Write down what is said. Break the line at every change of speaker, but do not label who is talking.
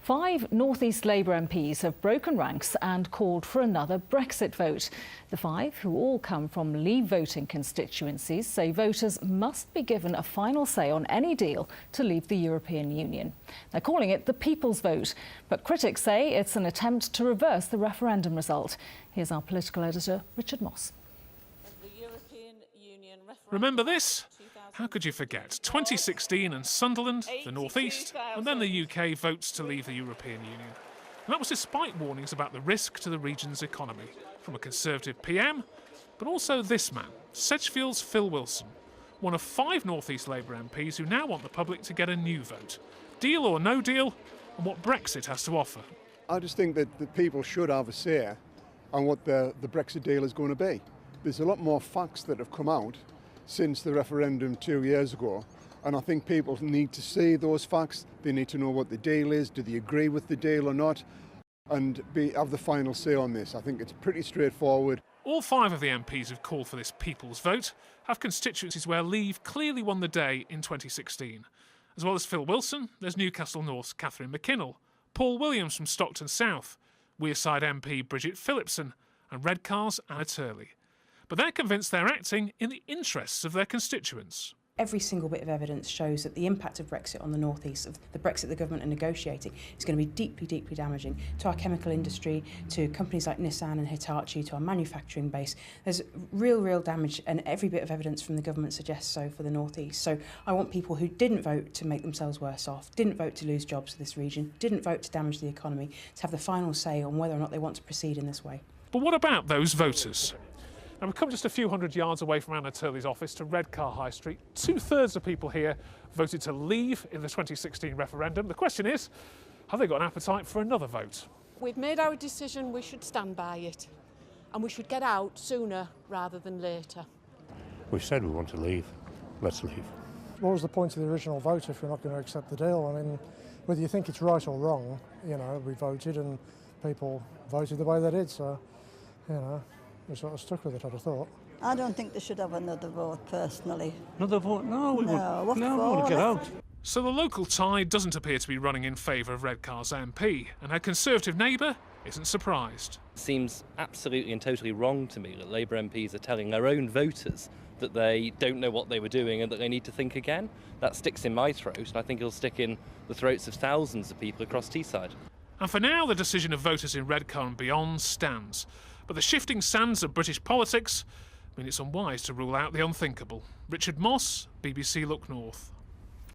5 North East Labour MPs have broken ranks and called for another Brexit vote. The 5, who all come from Leave voting constituencies, say voters must be given a final say on any deal to leave the European Union. They're calling it the People's Vote, but critics say it's an attempt to reverse the referendum result. Here's our political editor, Richard Moss.
Remember this? How could you forget? 2016 and Sunderland, the North East, and then the UK votes to leave the European Union. And that was despite warnings about the risk to the region's economy from a Conservative PM, but also this man, Sedgefield's Phil Wilson, one of 5 North East Labour MPs who now want the public to get a new vote. Deal or no deal, and what Brexit has to offer.
I just think that the people should have a say on what the Brexit deal is going to be. There's a lot more facts that have come out since the referendum 2 years ago, and I think people need to see those facts. They need to know what the deal is, do they agree with the deal or not, and have the final say on this. I think it's pretty straightforward.
All 5 of the MPs who've called for this People's Vote have constituencies where Leave clearly won the day in 2016. As well as Phil Wilson, there's Newcastle North's Catherine McKinnell, Paul Williams from Stockton South, Wearside MP Bridget Phillipson, and Redcar's Anna Turley. But they're convinced they're acting in the interests of their constituents.
Every single bit of evidence shows that the impact of Brexit on the North East, of the Brexit the government are negotiating, is going to be deeply, deeply damaging to our chemical industry, to companies like Nissan and Hitachi, to our manufacturing base. There's real damage, and every bit of evidence from the government suggests so for the North East. So I want people who didn't vote to make themselves worse off, didn't vote to lose jobs to this region, didn't vote to damage the economy, to have the final say on whether or not they want to proceed in this way.
But what about those voters? Now, we've come just a few hundred yards away from Anna Turley's office to Redcar High Street. 2/3 of people here voted to leave in the 2016 referendum. The question is, have they got an appetite for another vote?
We've made our decision, we should stand by it. And we should get out sooner rather than later.
We've said we want to leave. Let's leave.
What was the point of the original vote if we're not going to accept the deal? I mean, whether you think it's right or wrong, you know, we voted and people voted the way they did, so, you know, we sort of stuck with it, I'd have thought.
I don't think they should have another vote, personally.
Another vote? No, we want to get out.
So the local tide doesn't appear to be running in favour of Redcar's MP, and her Conservative neighbour isn't surprised.
It seems absolutely and totally wrong to me that Labour MPs are telling their own voters that they don't know what they were doing and that they need to think again. That sticks in my throat, and I think it'll stick in the throats of thousands of people across Teesside.
And for now, the decision of voters in Redcar and beyond stands. But the shifting sands of British politics mean it's unwise to rule out the unthinkable. Richard Moss, BBC Look North.